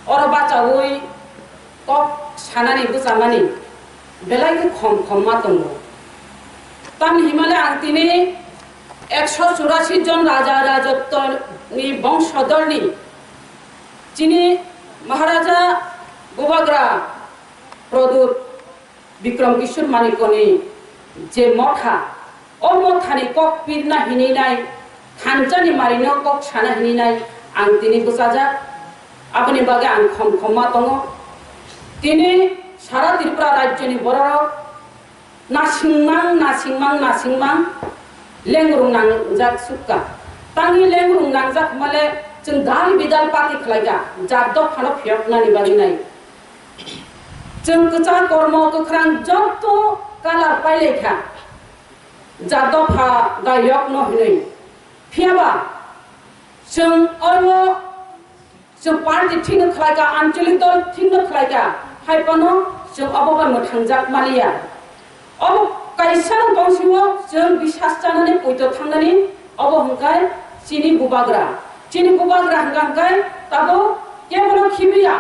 Ora baca woi kok sanani busamani belai ke khom matongo. Tan Himalaya antini 184 জন রাজা রাজত্বনি বংশধরনি যিনি মহারাজা গোবাগ্রা প্রদূত বিক্রম কিশোর মানিকনি যে মঠা ও মঠানি cock পিরনা হিনি নাই খানজানি Marino cock সানা হিনি নাই আং তিনি বুসাজা আপনি বাগে আং খমা দङ তিনি সারা ত্রিপুরা রাজ্যনি বড় নাসিংমাং lengrung nang jak suka tangi lengrung nang jak male jeng dal bidal pati khlaiga jaddo phano phiok nani bagi nai jeng keca kormo kekrang jotto kala pailekha jaddo pha gayok no hinai phiaba jeng ormo jeng party thing khlaiga ancholik dol thing khlaiga haipano jeng aboban mo thangjak malia obo kaisa dongsiwo जों बिसास जानानै पयत थांनानै अबो हंकाय चिनि गुबाग्रा हंगांकाय ताबो केवल खिबिया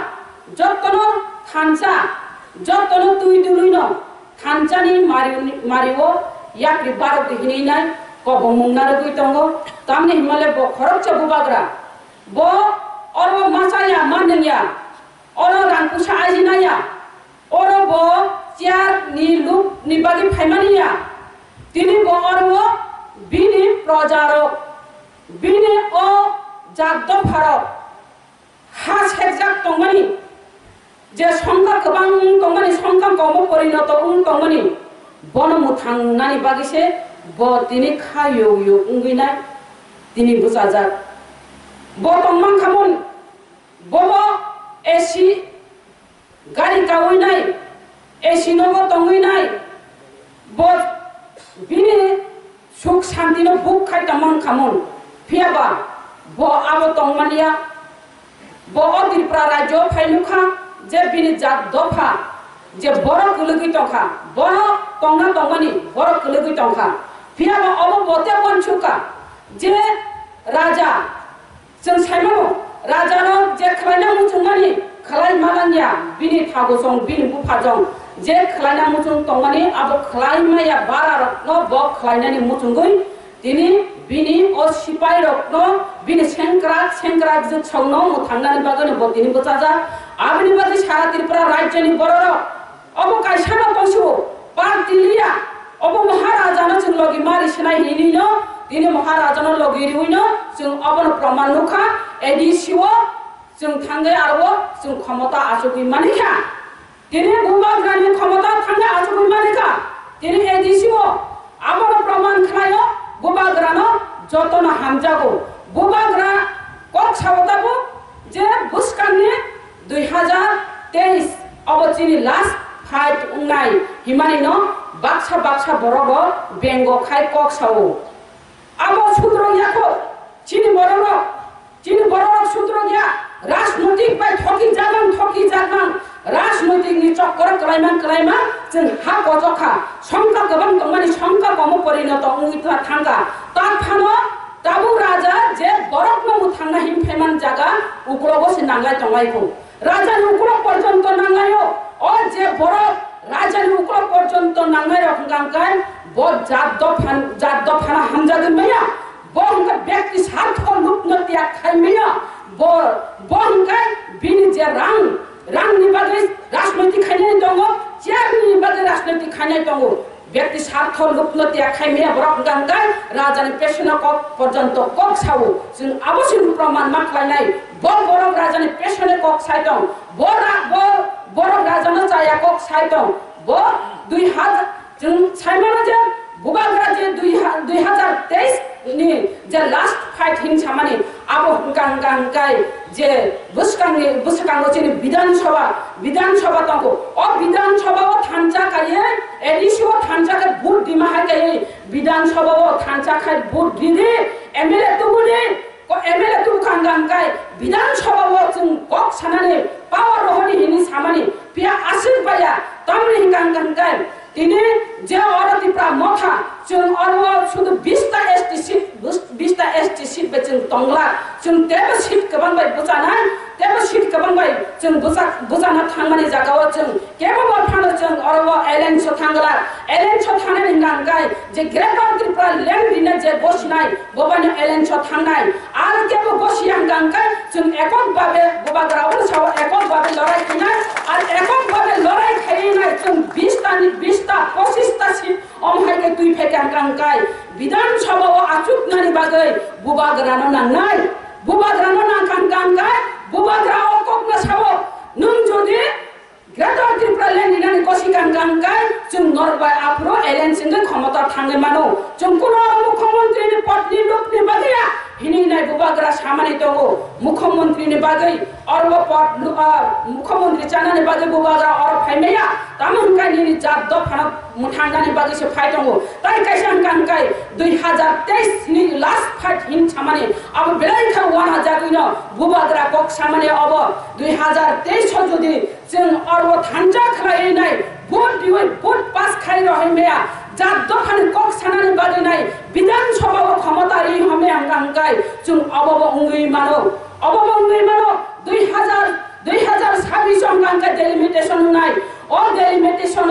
जतनो थानसा जतनो तुइ दुलुइनो थानसानि Mario याक्रि बारो दिहिनि नाय कबो मुंनार गुइतंगो तामने हिमालय ब खरकचा गुबाग्रा ब अरबो मासाया माननिया अरो रांकुसा आजिनाया अरो ब चियार नि लुक नि बागि फाइमानिया তিনি বড় বিনি প্রজারক বিনি ও জাদ্দ ফারক হা সেজাক তংমানি যে সংখ্যা গোবাং তংমানি সংখ্যা কম পরিণত তংমানি বনমু থাংনানি বাগিসে ব তিনি খায়ো ইউ উঙ্গিনাই তিনি বুসাজাক ব তংমাং খামন বব এসি গাড়ি কাউইনাই এসি নগো তংইনাই ব bini suk shanti no buk khai tamon khamon phiaba bo abo tongmania bo odir prarajo phailukha je bini jat dofa je boro kulugi tongkha boro tonga tongmani boro kulugi tongkha phiaba obo bote bonchuka je raja jeng saimano raja no je khlaina muchungmani khlai malanya bini thagosong bini bufajong जे खलायना मुचुं तंगानि आबो खलायमाया बारा रत्न ब खलायनानि मुचुंगै दिनि बिनि ओ सिपाइ रत्न बिनि सेंक्रा जे छंनो मु थांनानि बागने ब दिनि बचाजा आबनि बादि सारा त्रिपुरा राज्यनि बरर अबो कायसाना तंसु पार्टिलिया अबो महाराजानो जों लगी मारि सिनाय हिनिनो दिनि महाराजानो लगी रिउइनो जों अबन प्रमाण नुखा एडिसिओ जों थांगे आरो जों क्षमता आसुगि मानिखा তিনি গুবাগ্রানি ক্ষমতা থাঙ্গা আছে কইমানিকা তিনি এদিছিও আমার প্রমাণ খায়ো গুবাগ্রানো যতন হামজাগো গুবাগ্রা কক ছাওতাবো যে বুসকানি 2023 অবচিনি লাস্ট ফাইট উনাই হিমানিনো বাক্সা বরগ বেঙ্গ খাই কক ছাও আবো সূত্র ইয়াকো চিনি বড় সূত্র গিয়া রাজনৈতিক বাই ঠকি জাগান राजनैतिक नि चक्कर क्लाइमा जों हा गजखा संख्या गोबां दंमानि संख्या कम परिणत उइथा थांगा ताफानो ताबु राजा जे बरकनो मु थांना हिमफेमान जागा उग्रबो से नांगाय तंगायखौ राजा उग्र पर्यन्त नांगायो ओ जे बरक राजा उग्र पर्यन्त नांगाय रखंगांकाय ब जात दफाना हामजागोन मैया ब हंगा व्यक्ति स्वार्थ लुपनतिया खायमेया ब हंगा बिनि जे रांनि बागै राजनैतिक खायनाय दङ चियारनि बागै राजनैतिक खायनाय दङ व्यक्ति स्वार्थ लुपनतिया खायमेया बरक गांगाय राजानि पेशना कक पर्यन्त कक सावो जों आबसिन प्रमाण मा खायनाय बरक राजानि पेशने कक साइ दं बरक राजानो जाया कक साइ दं 2000 जों साइमाना जे गुबाग्रा जे 2023 नि जे लास्ट फाइट हिंसामानि आबो गांगाय जे बुसकांगो चिनि विधानसभा तंको ओ विधानसभा ओ थानचा काये एडिसिओ थानचा के भोट दिमा हाय काये विधानसभा ओ थानचा खाय भोट दिदि एमएलए तुबुनि को एमएलए तु गांगाय विधानसभा ओ जों कक सानानि पावर रहनि हिनि सामानि पिया आसिर पाया तमनि गांगाय तिनि जे अरतिप्रा मथा जों अरवा सुदु 20टा एसटी सीट बेचों तंगला जों तेबो सीट गोबां बाय बुजाना तेबो सीट गोबां बाय जों बुजाना थांनानै जागाव जों केबो फानो जों अरबो एलेन्स थांगला एलेन्स थांनानै गांगाय जे ग्रेटर त्रिपुरा लेंड दिने जे बसिनाय बबानो एलेन्स थांनाय आरो केबो बसियां गांगाय जों एকক भाबे बुबाग्राव साव एকক भाबे लड़ाई खानाय आरो एকক भाबे लड़ाई खायनाय जों 20 ता 25 ता सिट अमहायके तुइ फेका गांगाय विधान सभाव आचुकनानि बागै बुबाग्रानो नांनाय बुबाग्रानो नांखां गांगाय बुबाग्रा अककनो सावो नों जुदि ग्रेटर त्रिपुरा लेंड दिनानि कसिगां गांगाय जों नरबाय आफ्रो एलेन्सिंजों क्षमता थाङै मानो जों कुनो मुख्यमन्त्रीनि पदनि लुपनि बागैया हिनिनाय बुबाग्रा सामानि दङ मुख्यमन्त्रीनि बागै अरब पद मुख्यमन्त्री जानानि बागै बुबाग्रा अर फाइमेया तामनकाइनि जात दफाना मुथांगानि बागैसो फाइ दङ ताइ काइसां गांगाय 2023 नि लास्ट फाइट हिन सामानि अब बेलायखा वाना जागैनो बुबाग्रा कक सामानि अब 2023 जुदि जों अरब थान्जा खालायनाय भोट दिवै भोट पास खाइ रहैमेया जात दफानि कक सानानि बागैनाय विधान सभाव क्षमता रि हमे आंगांगाय जों अबब उंगै मानो 2026 अंगांगाय डेलिमिटेशन नाय ओ डेलिमिटेशन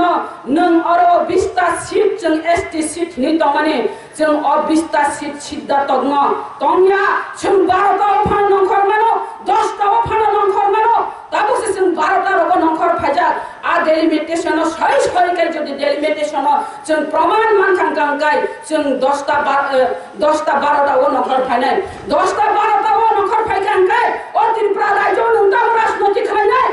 नों अरो 20 ता सीट जों एसटी सीट नि तमाने जों अ 20 ता सीट सिद्धा तग्न तंया जों 12 ता फान नखर मानो 10 ता फान नखर मानो ताबुसे जों 12 ता रब नखर फाजा आ डेलिमिटेशन सही सही के जदि डेलिमिटेशन जों प्रमाण मानखां गांगाय जों 10 ता 12 ता वो नखर फायनाय 10 ता 12 ता वो नखर फायखांगाय ओ त्रिपुरा राज्य नोंता राजनीति खालायनाय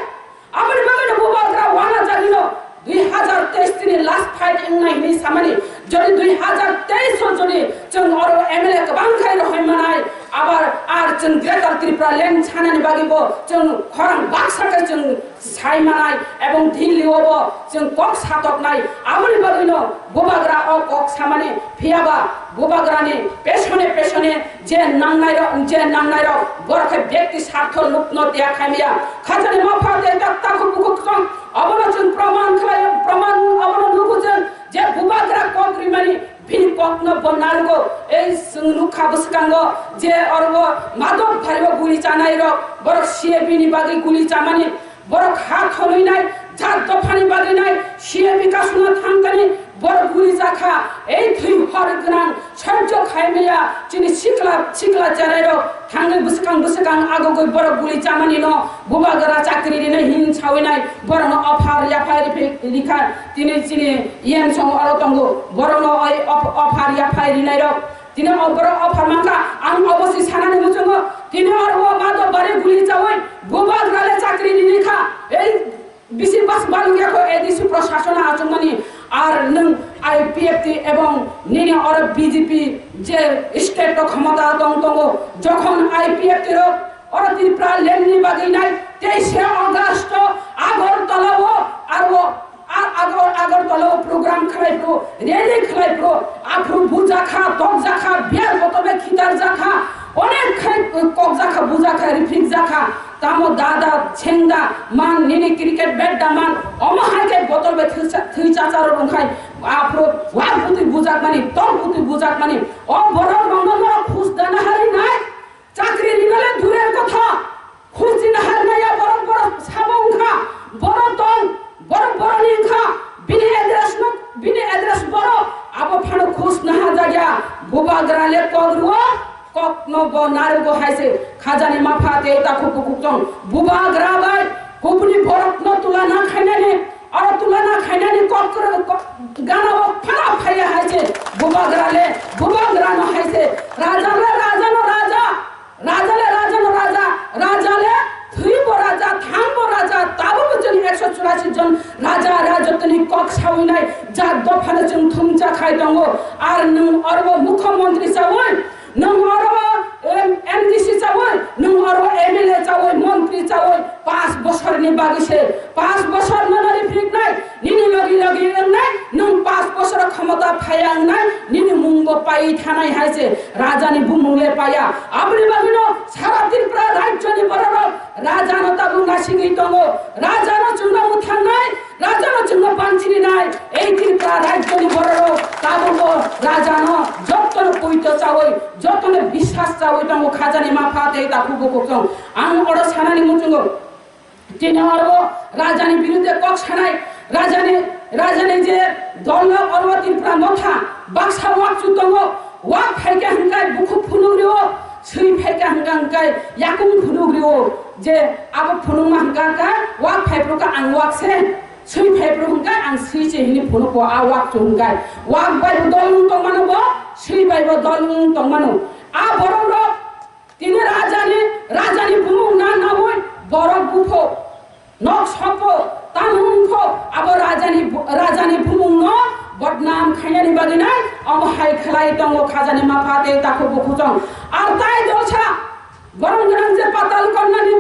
आमनि बागैनो बुबाग्रा वाना जागिनो 2023 नि लास्ट फाइट इंनायनि सामानि जदि 2023 जदि जों अरो एमएलए गोबां खाय रहैमानाय आबार आर जों ग्रेटर त्रिपुरा लेंड सानानि बागैबो जों खरां बाक्साके जों सायमानाय एवं दिल्लीआवबो जों कक सातकनाय आमनि बागैनो बुबाग्रा अ कक सामानि फियाबा बुबाग्रानि पेशने जे नांनाय बरखे व्यक्ति स्वार्थ लुप्न त्या खामिया खाजानि माफाते तक्ताखौ बुकुकसं अबनो जों प्रमाण अबनो नुगुजों जे बुबाग्रा कक रिमानि बिनि ककनो बनारगो ए जों खाबसकांगो जे अरब मादक भारिबो गुलि जानाय र बरख सीएबीनि बागै गुलि जामानि बरख हा खलैनाय जात दफानि बागैनाय सीएबी कासुना थांगानि बरख गुलि जाखा ए थै हर गोनां सह्य खायमेया जिनि सिखला जानाय र थांगै बुसकां आगोगै बरख गुलि जामानि न बुबाग्रा चाकरि दिनै हिन सावैनाय बरनो अफार याफारि लिखा तिनि इएम सङ अरो तंगो बरनो अफार याफारि रिनाय र तिनी अबर अफार मांगा आं अबसि सानानि मुजंगो तिनी अरबो मादो बारे गुलि जावै बुबाग्राले चाकरि दिनैखा ए बिसि बास बालुयाखौ एडिसि प्रशासन आचुमानि आर नों आईपीएफटी एवं निने और बीजेपी जे स्टेट क्षमता दं जखन आईपीएफटी रो और त्रिपुरा लेंडनि बागैनाय 23 अगस्त आगरतलाव आगरतलाव प्रोग्राम खालायप्रो रैली खालायप्रो आफ्रु बुजाखा तगजाखा बियार बतबे खिदार जाखा अनेक कगजाखा बुजाखा रिफिक जाखा तामो दादा छेंदा मान निने क्रिकेट बैट दामान अमहाके बोतल बे थै चाचार रंखाय आफ्रो वापुति बुजाक मानि तपुति बुजाक मानि ओ बरो रंगन खुश दाना हारि नाय चाकरि निगले दूरेर कथा खुश दिन हारि नाय बरो साबंखा बरो तं बरो निखा बिनि एड्रेस बरो आबो फानो खुश नहा जाया बुबाग्राले कगरुवा ककनो बनारगो हाइसे खाजानि माफा देता खुकुकुकजों बुबाग्राबाय कुपनि बरकनो तुलाना खायनानि और तुलाना खायनानि ककर गानाव फाला फाया हाइसे बुबाग्रानो हाइसे राजाले थैबो राजा थांबो राजा ताबो जों 184 जन राजा राजतनि कक सावैनाय जा दफाले जों थुमजा खाय दङ आर नों अरब मुख्यमन्त्री सावै नों अरब एमडीसी चावै नों अरब एमएलए चावै मन्त्री चावै 5 बोसोरनि बागैसे 5 बोसोर ननारि फिकनाय निनि लगी एंनाय नों 5 बोसोर क्षमता फायांनाय निनि मुंगो पाइ थानाय हाइसे राजानि बुमुंले पाया आबनि बागिनो सारा त्रिपुरा राज्यनि बरर राजानो ताबु नासिगै दङ राजानो जुंगा मुथांनाय राजानो जुंगा पान्थिनि नाय ए त्रिपुरा राज्यनि बरर ताबुको राजानो जत्तन पइतो चावै जत्तन विश्वास चावै दङ खाजानि माफा देता खुबुको आं अड सानानि मुचुंगो তিনি আরো রাজানি বিরুদ্ধে কক সানাই রাজানি যে দল অরবতির প্রামথা বাক্সা ওয়াক চুতঙ্গ ওয়াক ফাইকে হাঙ্কাই বুকু ফুনুগ্রিও সেই ফাইকে হাঙ্কাই ইয়াকুম ফুনুগ্রিও যে আবো ফুনুমা হাঙ্কা ওয়াক ফাইপ্রকা আং ওয়াকসে সেই ফাইপ্র হাঙ্কাই আং সিচে হিনি ফুনুকো আ ওয়াক চুঙ্গাই ওয়াক বাই দল তংমানো বো সেই বাইব দল তংমানো আ বড় তিনি রাজানি বুমু না হই বড় বুফো নক সপ তানুনফো আবো রাজানি বুমু ন বদনাম খাইয়ানি বাগিনা আমহাই খেলাই তঙ্গ খাজানি মাফাতে তাকো বুকুচং আর তাই দলছা গরম গরম যে পাতাল কন্যানি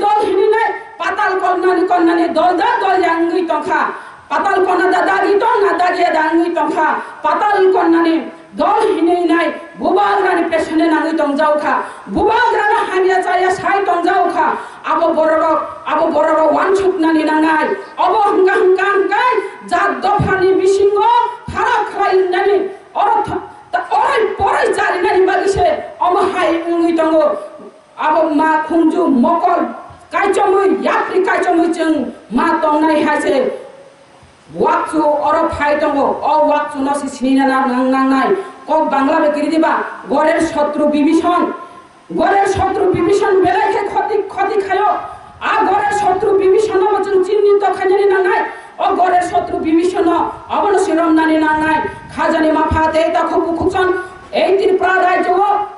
দল হিনি নাই পাতাল কন্যানি দল ইয়াঙ্গি তংখা পাতাল কন্যা দাদাগি তো না দাগিয়া দাঙ্গি তংখা পাতাল কন্যানি দল হিনি নাই বুবাগ্রানি পেছনে নাঙ্গি তংজাউখা বুবাগ্রানা হানিয়া চাইয়া সাই তংজাউখা আবো বড় ওয়ান ছুকনানি নাঙ্গাই অব হাঙ্কাই জাত দফানি বিসিঙ্গ ফারাক খাইনানি অরথ অরাই পরাই জারিনানি বাগিসে অমহাই উঙ্গি তঙ্গ আবো মা খুঞ্জু মকল কাইচমই ইয়াপ্রি কাইচমই চং মা তংনাই হাইছে ওয়াকচু অরব ফাই দङ অ ওয়াকচু নসি সিনিনা নাংনাই ক বাংলা বেকরি দিবা গরের শত্রু বিভীষণ বেলাইকে ক্ষতি খায় আ গরের শত্রু বিভীষণ বচন চিহ্নিত খাজানি নাংনাই ও গরের শত্রু বিভীষণ অবন শিরম নানি নাংনাই খাজানি মাফাতে তখ বুকুচন এই ত্রিপুরা রাজ্য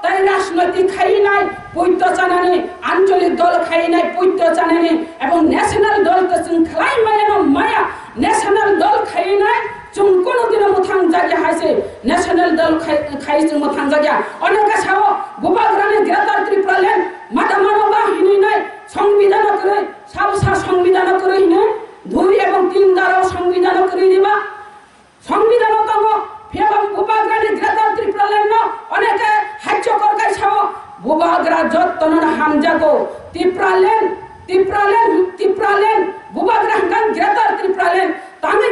তাই রাজনৈতিক খাই নাই পৈত্য চানানি আঞ্চলিক দল খাই নাই পৈত্য চানানি এবং ন্যাশনাল দল তো খেলাই মায়া ন্যাশনাল দল খাই নাই চুং কোনো দিন মুথাং জায়গা হাইছে ন্যাশনাল দল খাই চুং মুথাং জায়গা অনেক সাও বুবাগ্রামে গ্রেটার ত্রিপুরা ল্যান্ড মাটা মানবা হিনি নাই সংবিধান করে সাবসা সংবিধান করে হিনে 2 এবং 3 দ্বারাও সংবিধান করে দিবা সংবিধান তঙ্গ ফেবাম বুবাগ্রামে গ্রেটার ত্রিপুরা ল্যান্ড অনেকে হাইচ করকাই সাও বুবাগ্রা যত্তন হামজাগো ত্রিপুরা ল্যান্ড বুবাগ্রা হাঙ্গান গ্রেটার ত্রিপুরা ল্যান্ড তামে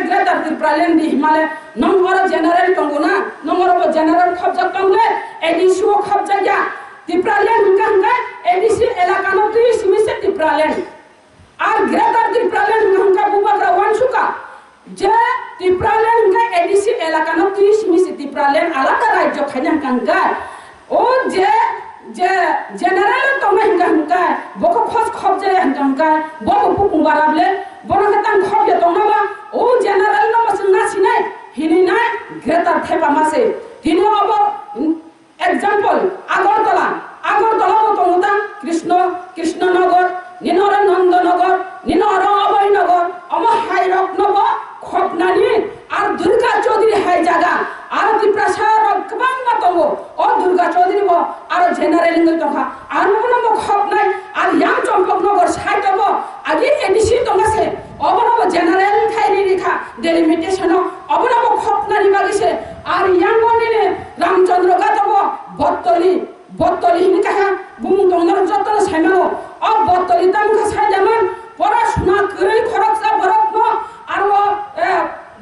গ্রেটার ত্রিপুরা ল্যান্ড দি হিমালয় নম্বর জেনারেল তঙ্গুনা নম্বর জেনারেল খবজা তঙ্গলে এডিসি ও খবজা গিয়া ত্রিপুরা ল্যান্ড হাঙ্গা এডিসি এলাকা ন তুই সিমিসে ত্রিপুরা ল্যান্ড আর গ্রেটার ত্রিপুরা ল্যান্ড হাঙ্গা বুবাগ্রা ওয়ানসুকা যে ত্রিপুরা ল্যান্ড হাঙ্গা এডিসি এলাকা ন তুই সিমিসে ত্রিপুরা ল্যান্ড আলাদা রাজ্য খাইনা হাঙ্গা ও যে জেনারেল তঙ্গা হাঙ্গা বকো খোঁজ খবজা হাঙ্গা বকো পুকুং বারাবলে বনকে তাং খবজা তঙ্গাবা ও জেনারেল ন বসং নাসি নাই হিনি নাই গ্রেটার থেপা মাসে হিনি অব এক্সাম্পল আগরতলা তঙ্গতা কৃষ্ণনগর নিনর নন্দনগর নিনর অভয়নগর অমহাই রত্নব খপনানি আর দুর্গা চৌধুরী হাই জায়গা আর ত্রিপুরা শহর কবাং তঙ্গ ও দুর্গা চৌধুরী ব আর জেনারেল তঙ্গা আর নব খপ নাই আর ইয়াং চম্পকনগর সাইতব আগে এডিসি তঙ্গাছে অবনব জেনারেল খাইনি রেখা ডেলিমিটেশন অবনব খপনানি বাগিছে আর ইয়াং বনিনে রামচন্দ্র গাতব বত্তলি হিনি কাহা বুমু তঙ্গর যতন সাইমানো অ বত্তলি তামখা সাইজামান পড়াশোনা করে খরচা বরফ আর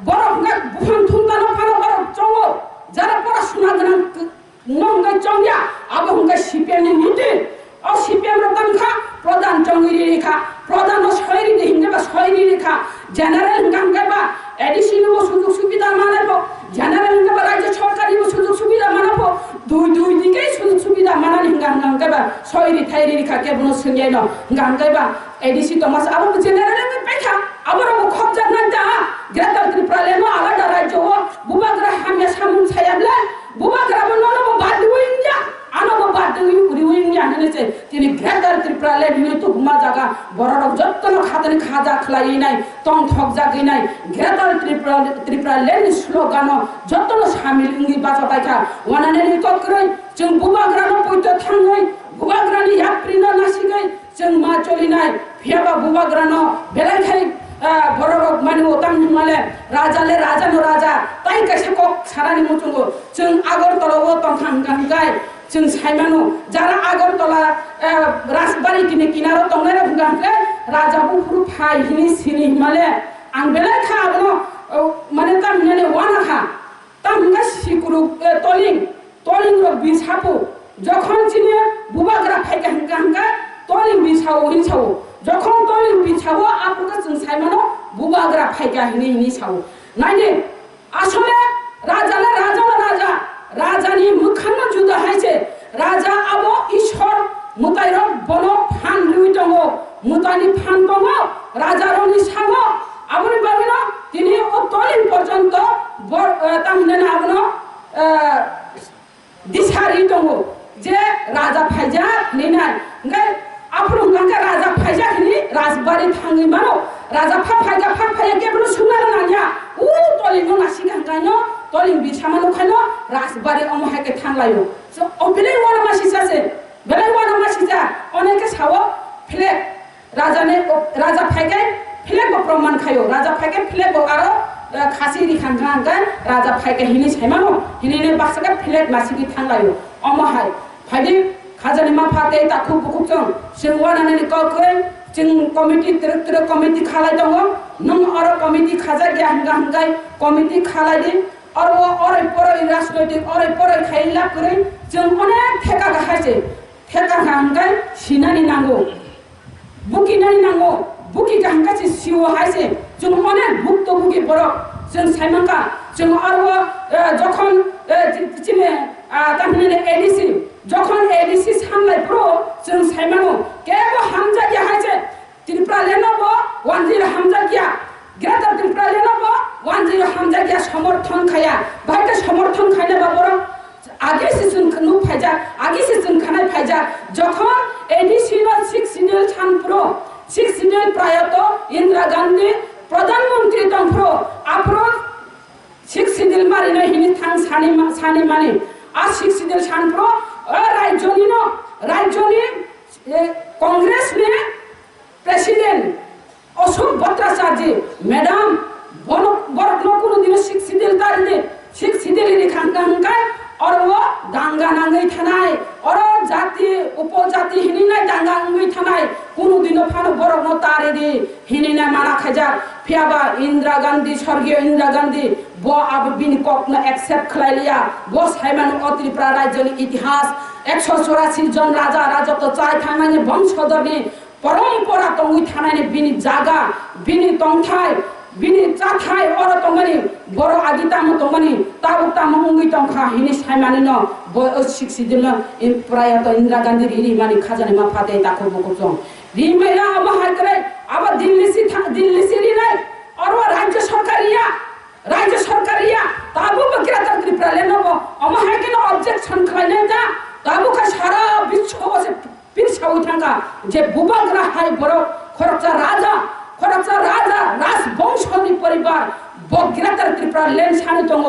বরফ না বুফান থুনতানো ফানো বরফ চঙ্গ যারা পড়াশোনা জানান নঙ্গাই চঙ্গিয়া আবো হুঙ্গাই সিপিএম নিতে ও সিপিএম রতামখা প্রধান চঙ্গিরি রেখা প্রধান শহরি হিঙ্গে বা শহরি রেখা জেনারেল হিঙ্গাঙ্গাই বা এডিসিন সুযোগ সুবিধা মানাবো জেনারেল হিঙ্গে বা রাজ্য সরকারি সুযোগ সুবিধা মানাবো দুই দিকেই সুযোগ সুবিধা মানানি হিঙ্গাঙ্গাই বা শহরি থাইরি রেখা কেবল সঙ্গে ন হিঙ্গাঙ্গাই বা এডিসি তমাস আবো জেনারেল হিঙ্গে পাইখা আবার খবজা না যা গ্রেটার ত্রিপুরা ল্যান্ড আলাদা রাজ্য বুবাগ্রা হামিয়া সামুন ছায়াবলে বুবাগ্রা বনব বাদুইঞ্জা আনব বাদুইঞ্জা নেছে তিনি গ্রেটার ত্রিপুরা ল্যান্ড হিনে তো ঘুমা জায়গা বড় যত্ন খাতানি খাজা খলাই নাই তং ঠক জাগি নাই গ্রেটার ত্রিপুরা ল্যান্ড স্লোগান যত্ন সামিল ইঙ্গি বাঁচা পাইখা ওয়ানানি ককরে जों बुबाग्रानो पयत थाङै बुबाग्रानि याप्रिनो नासिगै जों मा चलिनाय फेबा बुबाग्रानो बेलायखाय बररक माने ओतां माले राजानो राजा ताइ कैसे कक सारानि मुचुंगो जों आगरतलाव तंखांगांगाय जों साइमानो जारा आगरतला राजबारि किने किनारो तंनाय बुगांगे राजा बुफुरु फाय हिनि सिनि माले आं बेलायखा आबनो माने तामने वानाखा तामगा सिकुरु तलिं रो बिसापु যখন চিনে বুবাগ্রা ফাইকা হাঙ্গা তলিং বিছ সাও যখন তলিং বিছাও আপুকে जों সাইমানো বুবাগ্রা ফাইকা হিনি সাও নাইনে আসলে রাজানি মুখান্ন जुदा हाइसे राजा आबो ईश्वर मुताइर बन फान रुइ दङ मुतानि फान दङ राजारनि साङो आबनि बाबिनो तिनि अतलिन पर्यन्त तामिना आबनो दिसारि दङ जे राजा फाइजा निना नगाय आफुन गांका राजा फाइजा हिनि राजबारि थाङै मानो राजा फाइजा केबनो सुना नानिया उ तलिन नासि गांगानो तलिन बिसामानो खानो Rajbari अमहाके थांलायो so obele wana masisa bele wana masisa oneke sawo flag raja phaikai flag bo proman khayo raja phaikai flag bo aro khasi ri khanga raja phaikai hini saimano hini ne baksaka flag masigi thanglayo omahai phaidi khajani ma phate ta khub chong sing wana ne kokoi sing committee tere committee khalai dong nong aro committee khaja gya hangai committee khalai di और वो और राजनैतिक और खाइला करे जों अनेक ठेका गाहायसे ठेका गांगाय सिनानि नांगौ बुकिनानि नांगौ बुकि गांगासे सिव हायसे जों अनेक भुक्त बुकि बरक जों साइमांका जों और वो যখন চিনে তাহলে এডিসি যখন এডিসি সামলাই প্রো जों साइमानो केबो हामजा गया हायसे त्रिपुरा लेनबो 10 हामजा गया ग्रेटर त्रिपुरा लेनबो 10 हामजा गया समर्थन खाया भाइका समर्थन खाइले बाबर आगे से जों नु फाइजा आगे से जों खानाय फाइजा যখন एडिशनल 6 सिडिउल सानप्रो 6 सिडिउल प्रायत इंदिरा गांधी प्रधानमंत्री दंप्रो आप्रो 6 सिडिउल मारिनो हिनि थां सानि माने आ 6 सिडिउल सानप्रो राज्यनि कांग्रेस ने प्रेसिडेंट अशोक भट्टाचार्य मैडम बरक कोनो दिन 6 सिडिउल तारिने 6 सिडिउल नि खांगा और वो दांगा नांगै थानाय और जाति उपजाति हिनिनाय दांगा नांगै थानाय कोनो दिन फानो बरक न तारे दि हिनिना माना खाजा फियाबा इंदिरा गांधी स्वर्गीय इंदिरा गांधी बो अब बिन कक न एक्सेप्ट खलाइलिया बो साइमान त्रिपुरा राज्यनि इतिहास 184 जन राजा राजत्व चाइ थांनायनि वंशधरनि परम्परा तंगै थानायनि बिनि जागा बिनि तंथाय बिनि चाथाय और तंगनि बर आगिताम तंगनि ताबुकता मंगै तंखा हिनि साइमानि न बो 6 सिडिउल प्रायत इंदिरा गांधी रिनि मानि खाजानि मा फाते ताखौ बकजों रिमेला अब हाइकरे अब दिल्ली से रिनाय और वो राज्य सरकारिया ताबु बकिरा त्रिपुरा लेनबो अमा हाइकेन ऑब्जेक्शन खाइने जा ताबु का सारा विश्व से फिर साउ थांगा जे बुबाग्रा हाय बरो खरचा राजा राजवंशनि परिवार बगिरातर त्रिपुरा लेन सानो दङ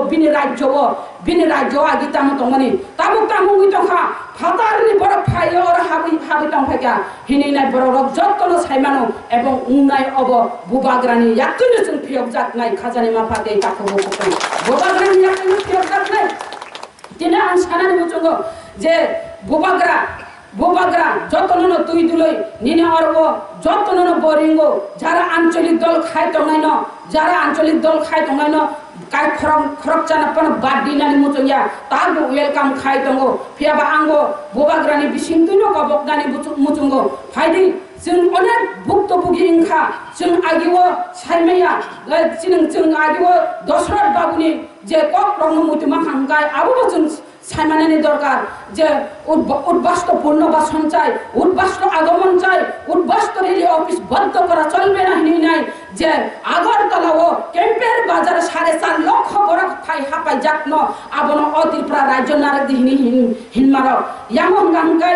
बिनि राज्य आगिताम दङनि ताबुकता मुंगि दंखा फातारनि बर फायो और हाबि दंफाया हिनिनाय बर रक जत्तन साइमानो एवं उंनाय अब बुबाग्रानि याक्तिनि जों फियक जातनाय खाजानि माफाते ताखौ बुबाग्रानि याक्तिनि फियक जातनाय दिनै आं सानानि बुङो जे बुबाग्रा যতনন তুই দুলই নিনে অরব যতনন বরিঙ্গো যারা আঞ্চলিক দল খায় তঙ্গাইন কাই খরক চানাপন বাদিনানি মুচয়া তাগো ওয়েলকাম খায় তঙ্গো ফিয়াবা आंगो बोबाग्रानि बिसिंतुनो कबकनानि मुचुंगो फाइदि जों अनेक भुक्तभोगि इंखा जों आगिवो साइमाया जों आगिवो दशरथ बाबुनि जे कक रंग मुतिमा खांगाय आबो जों साइमानानि दरकार जे उद्बास्त पुनर्बासन चाই उद्बास्त আগমন চাই उद्बास्त रेली ऑफिस बंद करा चलबे ना हिनाय जे আগরতলাও ক্যাম্পের বাজারে 4.5 লক্ষ বরক ফাই হাপাই যাতন আবন অত্রিপুরা রাজ্য নারক দিহিনি হিনমার ইয়ামন গাঙ্গাই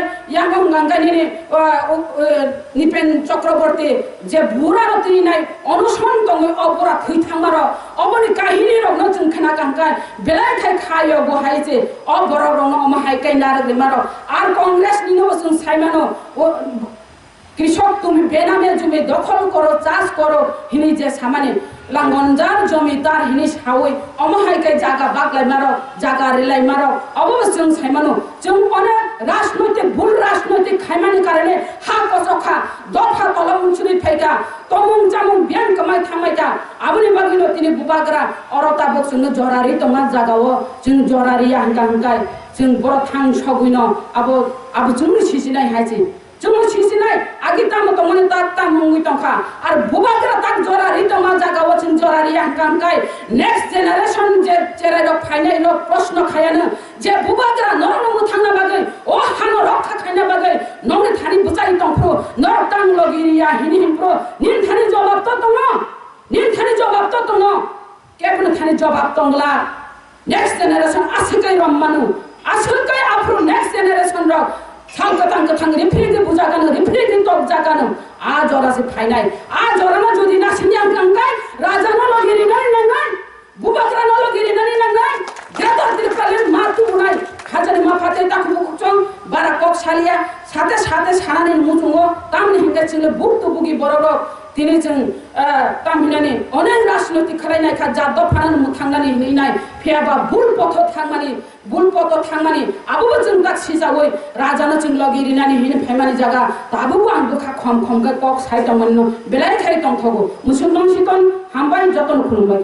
নিপেন চক্রবর্তী যে বুরারতি নাই অনুসন্তং অপরাধ হই থামার অবনি কাহিনী রগ্ন जों খানা গাঙ্গাই বেলাই খায় বহাইছে অবরক রং অমহাইকাই নারক মার আর কংগ্রেস নিনো जों সাইমানো কৃষক তুমি বেনামে জমি দখল করো চাষ করো হিনি যে সামানে লাঙ্গনজার জমিদার হিনি সাউই অমহাইকাই জায়গা বাগলাই মারো জায়গা রেলাই মারো অবশ্যই সাইমানো जों অনেক ভুল রাজনৈতিক খাইমানি কারণে হা কচখা দফা তলমুনসুনি ফাইকা তমুং জামুং বিয়ান কামাই থামাইকা আবনি বাগিলো তিনি বুবাগ্রা অরতা বকসুন জরারি তোমার জায়গাও जों জরারি হাঙ্গাই जों बर थां सगुइन आबो जोंनि सिसिनाय हायसि जोंनि सिसिनाय आगिता mungui tongkha ar bubakra tak jorari tongma jaga wachin jorari angkam kai next generation je cherai rok phainai no proshno khayana je bubakra nornungu thangna bagai o hano rokha khaina bagai nongni thani buchai tongpro nor tang logiria hini himpro nin thani jawab to tongo nin thani jawab to tongo kepna thani jawab tongla next generation asikai rammanu asikai afro next generation rok 상가탕 리프리드 부자가는 리프리드 또 부자가는 아저라시 파이나이 아저라나 조디나 신양강가이 라자나 로기리나 이랑가이 부바그라나 로기리나 이랑가이 게다들 칼레 마투구나이 가자리 마파테 딱 부국정 바라꺽 살이야 사대 사나니 무중어 땀니 hinga칭을 북도 북이 버러러 তিনি जों तामिनानि अनेक राजनैतिक खालायनाय खा जादब फानान मुथांनानि हैनाय फेयाबा bull पथ थांमानि आबो जों दाक सिजावै राजानो जों लगिरिनानि हैन फेमानि जागा दाबो आं दुखा खम गा कक साइदमन बेलाय खाय तंथगो मुसुलमान सितन हामबाय जतन खुलुमबाय